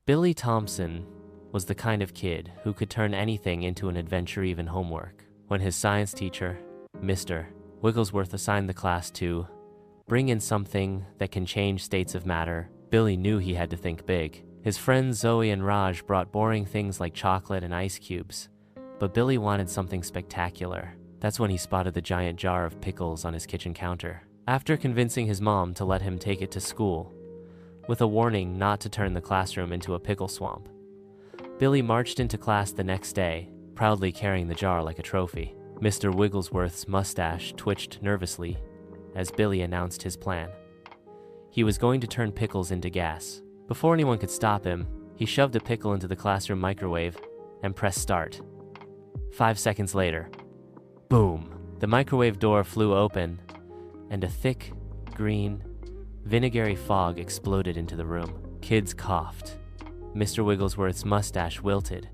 Billy Thompson was the kind of kid who could turn anything into an adventure, even homework. When his science teacher, Mr. Wigglesworth, assigned the class to bring in something that can change states of matter, Billy knew he had to think big. His friends Zoe and Raj brought boring things like chocolate and ice cubes, but Billy wanted something spectacular. That's when he spotted the giant jar of pickles on his kitchen counter. After convincing his mom to let him take it to school, with a warning not to turn the classroom into a pickle swamp, Billy marched into class the next day, proudly carrying the jar like a trophy. Mr. Wigglesworth's mustache twitched nervously as Billy announced his plan. He was going to turn pickles into gas. Before anyone could stop him, he shoved a pickle into the classroom microwave and pressed start. 5 seconds later, boom! The microwave door flew open, and a thick, green, vinegary fog exploded into the room. Kids coughed. Mr. Wigglesworth's mustache wilted,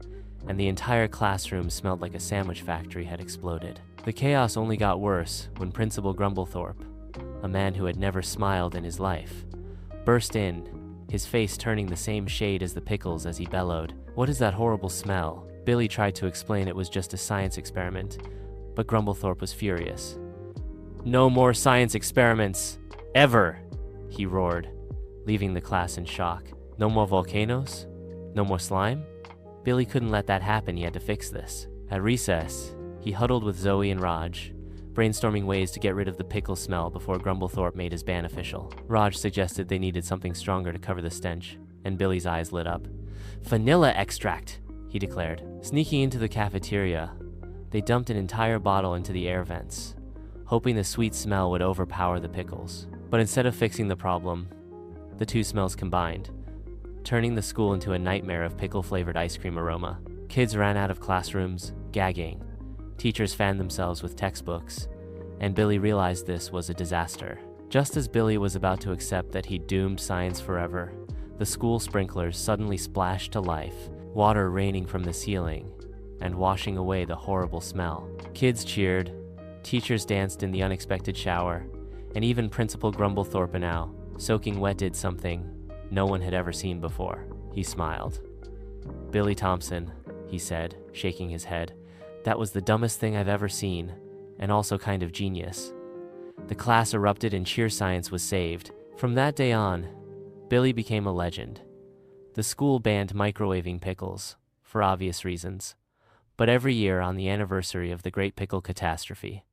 and the entire classroom smelled like a sandwich factory had exploded. The chaos only got worse when Principal Grumblethorpe, a man who had never smiled in his life, burst in, his face turning the same shade as the pickles as he bellowed, "What is that horrible smell?" Billy tried to explain it was just a science experiment, but Grumblethorpe was furious. "No more science experiments, ever!" he roared, leaving the class in shock. No more volcanoes? No more slime? Billy couldn't let that happen. He had to fix this. At recess, he huddled with Zoe and Raj, brainstorming ways to get rid of the pickle smell before Grumblethorpe made his ban official. Raj suggested they needed something stronger to cover the stench, and Billy's eyes lit up. "Vanilla extract," he declared. Sneaking into the cafeteria, they dumped an entire bottle into the air vents, hoping the sweet smell would overpower the pickles. But instead of fixing the problem, the two smells combined, turning the school into a nightmare of pickle-flavored ice cream aroma. Kids ran out of classrooms, gagging. Teachers fanned themselves with textbooks, and Billy realized this was a disaster. Just as Billy was about to accept that he'd doomed science forever, the school sprinklers suddenly splashed to life, water raining from the ceiling and washing away the horrible smell. Kids cheered, teachers danced in the unexpected shower, and even Principal Grumblethorpe now, soaking wet, did something no one had ever seen before. He smiled. "Billy Thompson," he said, shaking his head, "that was the dumbest thing I've ever seen, and also kind of genius." The class erupted and cheer science was saved. From that day on, Billy became a legend. The school banned microwaving pickles, for obvious reasons, but every year on the anniversary of the Great Pickle Catastrophe,